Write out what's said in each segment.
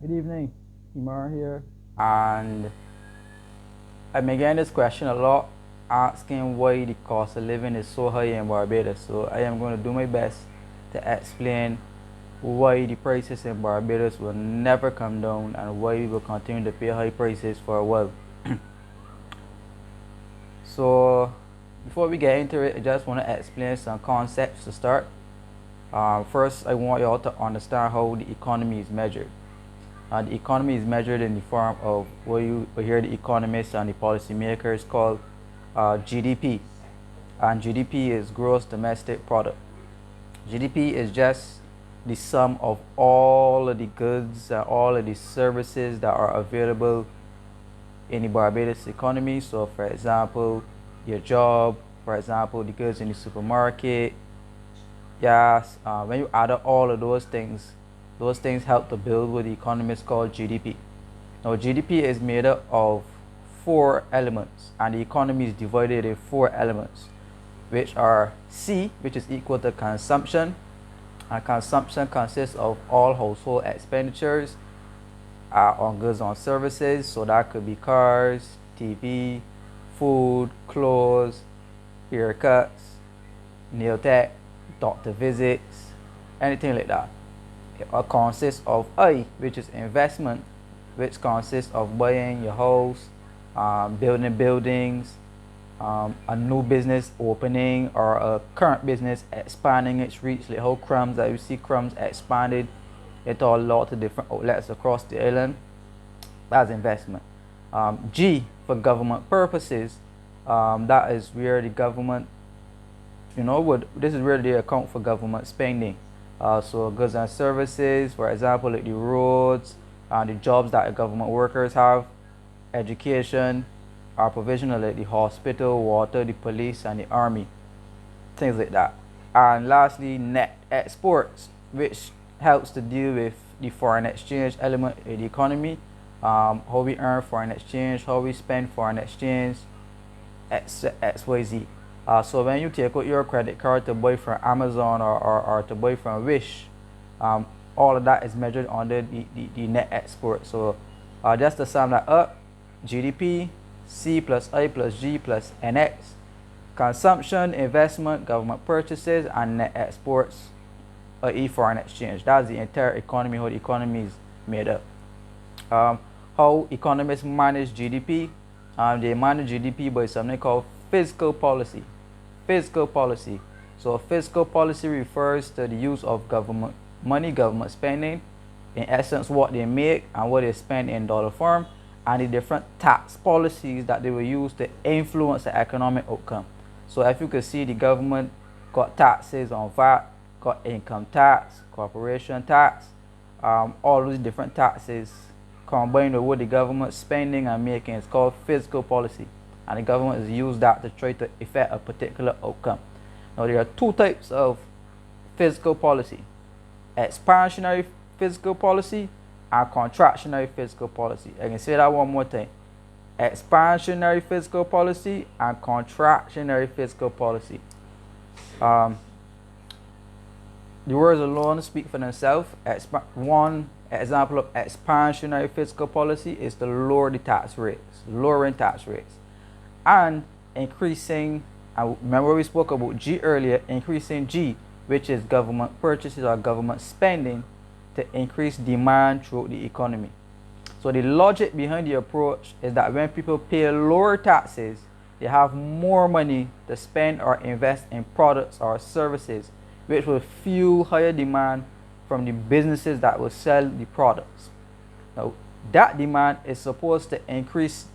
Good evening, Kemar here. And I'm getting this question a lot, asking why the cost of living is so high in Barbados. So I am going to do my best to explain why the prices in Barbados will never come down and why we will continue to pay high prices for a while. So before we get into it, I just want to explain some concepts to start. First, I want you all to understand how the economy is measured. The economy is measured in the form of what you hear the economists and the policymakers call GDP. And GDP is gross domestic product. GDP is just the sum of all of the goods and all of the services that are available in the Barbados economy. So for example, your job, for example, the goods in the supermarket, gas, when you add up all of those things help to build what the economists call GDP. Now GDP is made up of 4 elements and the economy is divided in 4 elements, which are C, which is equal to consumption, and consumption consists of all household expenditures on goods and services. So that could be cars, TV, food, clothes, haircuts, nail tech, doctor visits, anything like that. It consists of I, which is investment, which consists of buying your house, building buildings, a new business opening, or a current business expanding its reach, like how Crumbs, that you see Crumbs expanded into a lot of different outlets across the island. That's investment. G, for government purposes, that is where the government, this is where they account for government spending. So goods and services, for example, like the roads and the jobs that the government workers have, education, are provisional, like the hospital, water, the police, and the army, things like that. And lastly, net exports, which helps to deal with the foreign exchange element in the economy, how we earn foreign exchange, how we spend foreign exchange, XYZ. So when you take out your credit card to buy from Amazon or to buy from Wish, all of that is measured under the net export. So just to sum that up, GDP, C plus I plus G plus NX, consumption, investment, government purchases, and net exports, i.e. foreign exchange. That's the entire economy, how the economy is made up. How economists manage GDP? They manage GDP by something called fiscal policy. Fiscal policy. So fiscal policy refers to the use of government money, government spending, in essence what they make and what they spend in dollar form, and the different tax policies that they will use to influence the economic outcome. So if you could see, the government got taxes on VAT, got income tax, corporation tax, all those different taxes combined with what the government spending and making is called fiscal policy. And the government has used that to try to effect a particular outcome. Now there are 2 types of fiscal policy: expansionary fiscal policy and contractionary fiscal policy. I can say that one more time: expansionary fiscal policy and contractionary fiscal policy. The words alone speak for themselves. One example of expansionary fiscal policy is to lower the tax rates, lowering tax rates, and increasing, remember we spoke about G earlier, increasing G, which is government purchases or government spending, to increase demand throughout the economy. So the logic behind the approach is that when people pay lower taxes, they have more money to spend or invest in products or services, which will fuel higher demand from the businesses that will sell the products. Now that demand is supposed to increase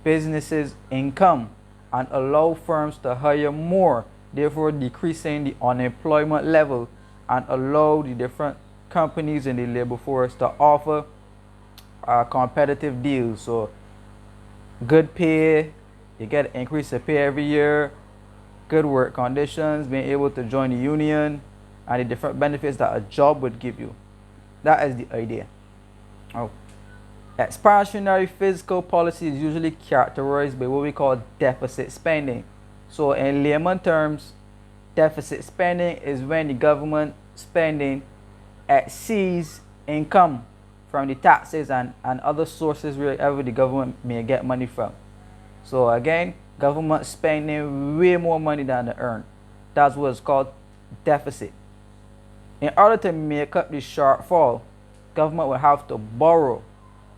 businesses' income and allow firms to hire more, therefore decreasing the unemployment level, and allow the different companies in the labor force to offer competitive deals. So good pay, you get an increase of pay every year, good work conditions, being able to join the union, and the different benefits that a job would give you. That is the idea. Oh. Expansionary fiscal policy is usually characterized by what we call deficit spending. So in layman terms, deficit spending is when the government spending exceeds income from the taxes and other sources wherever the government may get money from. So again, government spending way more money than they earn. That's what's called deficit. In order to make up the shortfall, government will have to borrow.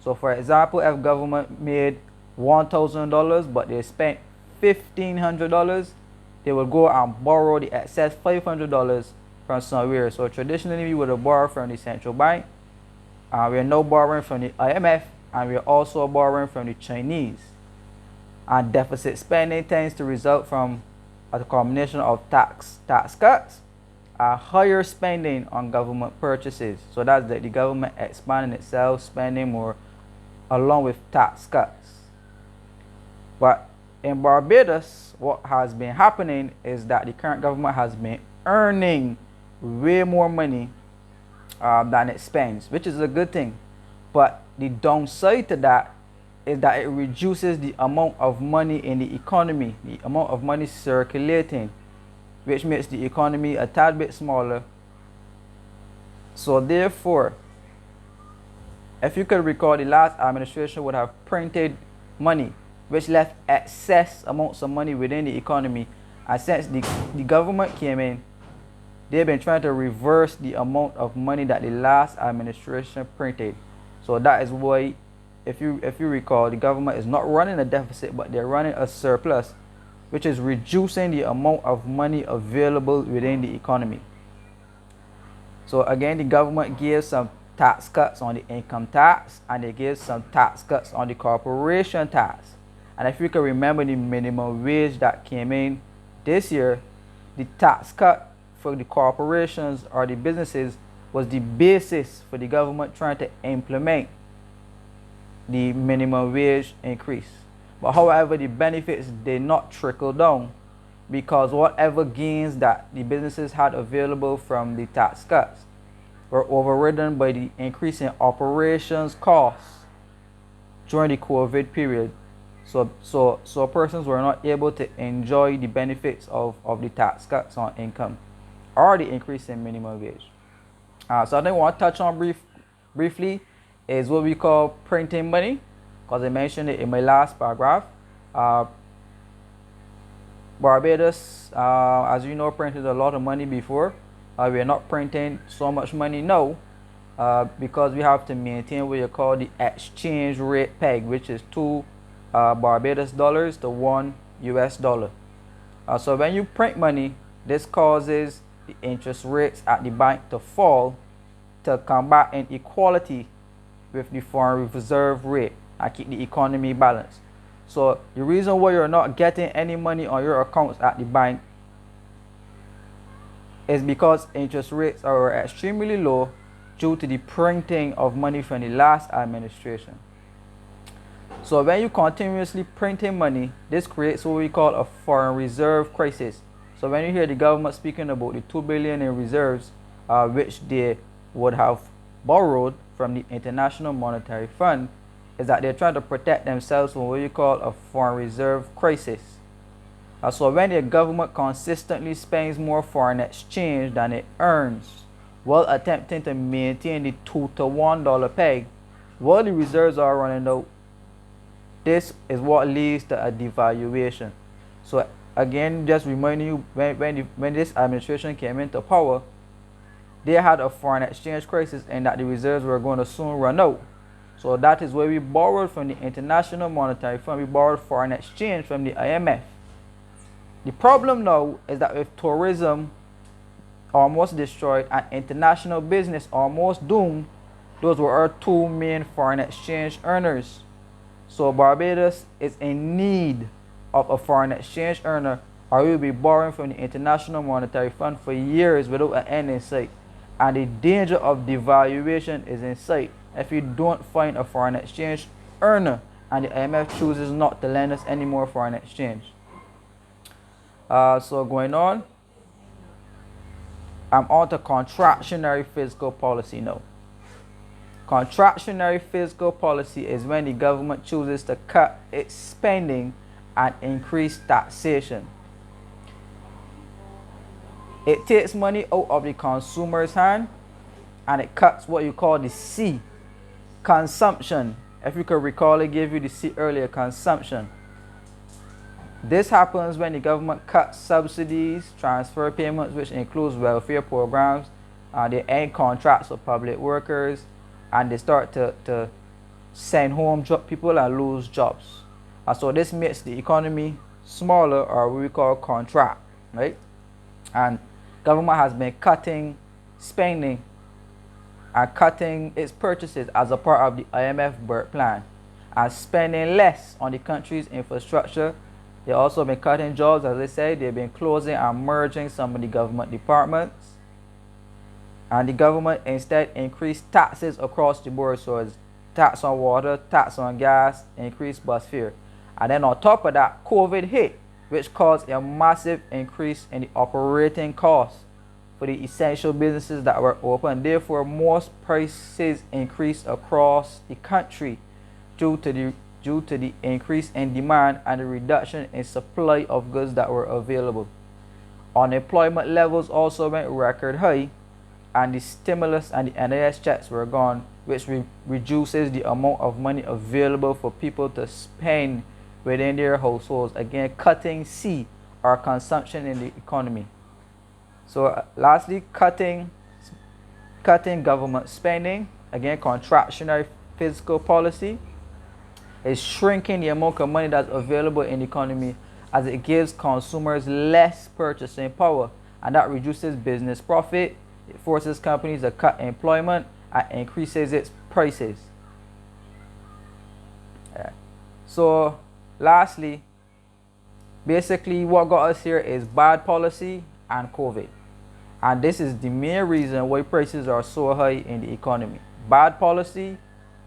So for example, if government made $1,000 but they spent $1,500, they will go and borrow the excess $500 from somewhere. So traditionally we would have borrowed from the central bank. We are now borrowing from the IMF, and we are also borrowing from the Chinese. And deficit spending tends to result from a combination of tax cuts, higher spending on government purchases. So that's the government expanding itself, spending more, along with tax cuts. But in Barbados, what has been happening is that the current government has been earning way more money than it spends, which is a good thing. But the downside to that is that it reduces the amount of money in the economy, the amount of money circulating, which makes the economy a tad bit smaller. So therefore, if you could recall, the last administration would have printed money, which left excess amounts of money within the economy. And since the government came in, they've been trying to reverse the amount of money that the last administration printed. So that is why, if you recall, the government is not running a deficit, but they're running a surplus, which is reducing the amount of money available within the economy. So again, the government gives some tax cuts on the income tax, and they give some tax cuts on the corporation tax. And if you can remember the minimum wage that came in this year, the tax cut for the corporations or the businesses was the basis for the government trying to implement the minimum wage increase. But however, the benefits did not trickle down, because whatever gains that the businesses had available from the tax cuts were overridden by the increase in operations costs during the COVID period. So persons were not able to enjoy the benefits of the tax cuts on income or the increase in minimum wage. So I think I want to touch on briefly is what we call printing money, because I mentioned it in my last paragraph. Barbados, as you know, printed a lot of money before. We are not printing so much money now, because we have to maintain what you call the exchange rate peg, which is 2 Barbados dollars to 1 US dollar. So when you print money, this causes the interest rates at the bank to fall to combat inequality with the foreign reserve rate and keep the economy balanced. So the reason why you're not getting any money on your accounts at the bank is because interest rates are extremely low due to the printing of money from the last administration. So when you continuously printing money, this creates what we call a foreign reserve crisis. So when you hear the government speaking about the 2 billion in reserves, which they would have borrowed from the International Monetary Fund, is that they're trying to protect themselves from what you call a foreign reserve crisis. So when the government consistently spends more foreign exchange than it earns, while attempting to maintain the 2 to $1 peg, while the reserves are running out, this is what leads to a devaluation. So again, just reminding you, when this administration came into power, they had a foreign exchange crisis and that the reserves were going to soon run out. So that is where we borrowed from the International Monetary Fund. We borrowed foreign exchange from the IMF. The problem now is that with tourism almost destroyed and international business almost doomed, those were our two main foreign exchange earners. So Barbados is in need of a foreign exchange earner, or we will be borrowing from the International Monetary Fund for years without an end in sight. And the danger of devaluation is in sight if you don't find a foreign exchange earner and the IMF chooses not to lend us any more foreign exchange. So going on, I'm on to contractionary fiscal policy now. Contractionary fiscal policy is when the government chooses to cut its spending and increase taxation. It takes money out of the consumer's hand and it cuts what you call the C Consumption. If you could recall, I gave you the C earlier, consumption. This happens when the government cuts subsidies, transfer payments, which includes welfare programs, they end contracts with public workers, and they start to send home people and lose jobs. So this makes the economy smaller, or what we call contract, right? And government has been cutting spending and cutting its purchases as a part of the IMF birth plan, and spending less on the country's infrastructure. They also been cutting jobs, as I said. They've been closing and merging some of the government departments, and the government instead increased taxes across the board. So it's tax on water, tax on gas, increased bus fare. And then on top of that, COVID hit, which caused a massive increase in the operating costs for the essential businesses that were open. Therefore, most prices increased across the country due to the increase in demand and the reduction in supply of goods that were available. Unemployment levels also went record high, and the stimulus and the NIS checks were gone, which reduces the amount of money available for people to spend within their households. Again, cutting C, or consumption in the economy. So lastly, cutting government spending. Again, contractionary fiscal policy is shrinking the amount of money that's available in the economy, as it gives consumers less purchasing power, and that reduces business profit. It forces companies to cut employment and increases its prices. So lastly, basically what got us here is bad policy and COVID. And this is the main reason why prices are so high in the economy. Bad policy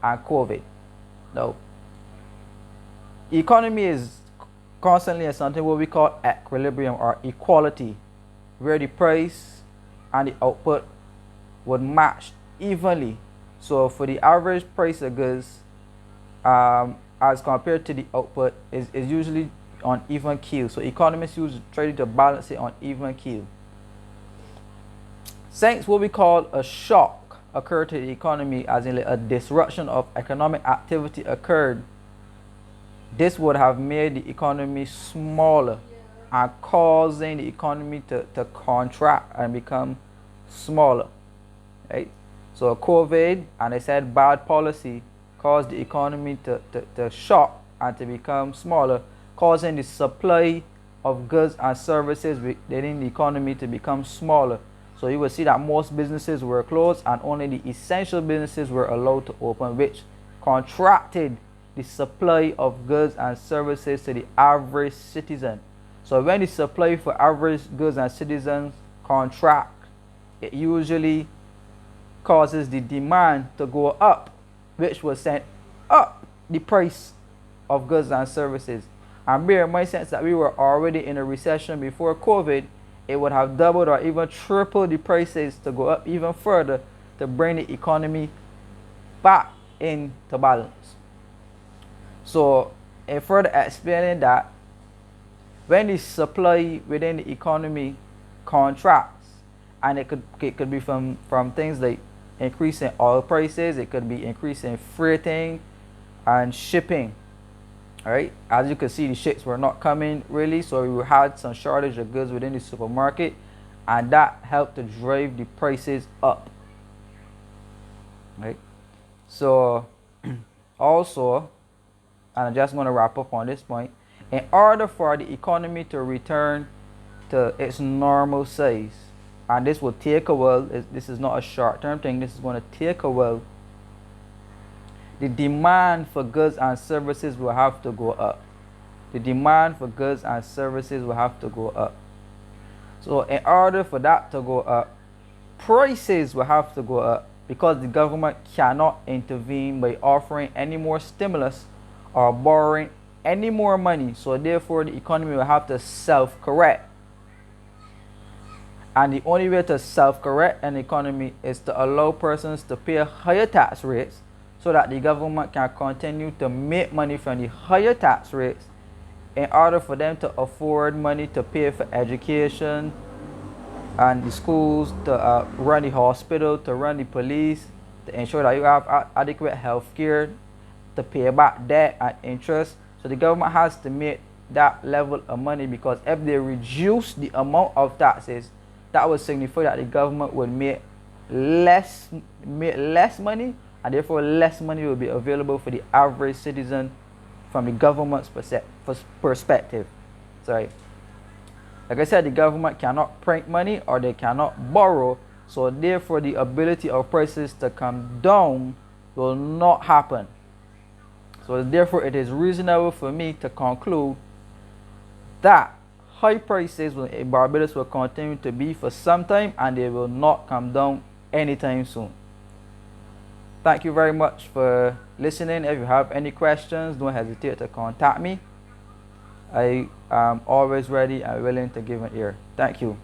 and COVID. Now, economy is constantly in something what we call equilibrium, or equality, where the price and the output would match evenly. So for the average price of goods, as compared to the output, is usually on even keel. So economists usually try to balance it on even keel. Since what we call a shock occurred to the economy, as in a disruption of economic activity occurred, this would have made the economy smaller and causing the economy to contract and become smaller, right? So COVID, and I said bad policy, caused the economy to shock and to become smaller, causing the supply of goods and services within the economy to become smaller. So you will see that most businesses were closed and only the essential businesses were allowed to open, which contracted the supply of goods and services to the average citizen. So when the supply for average goods and citizens contract, it usually causes the demand to go up, which will send up the price of goods and services. And bear in mind, since that we were already in a recession before COVID, it would have doubled or even tripled the prices to go up even further to bring the economy back into balance. So in further explaining that, when the supply within the economy contracts, and it could be from things like increasing oil prices, it could be increasing freighting and shipping. All right, as you can see, the ships were not coming really, so we had some shortage of goods within the supermarket, and that helped to drive the prices up. Right, so also, and I'm just going to wrap up on this point, in order for the economy to return to its normal size, and this will take a while, this is not a short-term thing, this is going to take a while, the demand for goods and services will have to go up. The demand for goods and services will have to go up. So in order for that to go up, prices will have to go up, because the government cannot intervene by offering any more stimulus or borrowing any more money. So therefore the economy will have to self-correct. And the only way to self-correct an economy is to allow persons to pay higher tax rates, so that the government can continue to make money from the higher tax rates in order for them to afford money to pay for education and the schools, to run the hospital, to run the police, to ensure that you have adequate health care, to pay back debt and interest. So the government has to make that level of money, because if they reduce the amount of taxes, that would signify that the government would make less money, and therefore less money will be available for the average citizen from the government's perspective. Sorry. Like I said, the government cannot print money or they cannot borrow, so therefore the ability of prices to come down will not happen. So therefore it is reasonable for me to conclude that high prices in Barbados will continue to be for some time, and they will not come down anytime soon. Thank you very much for listening. If you have any questions, don't hesitate to contact me. I am always ready and willing to give an ear. Thank you.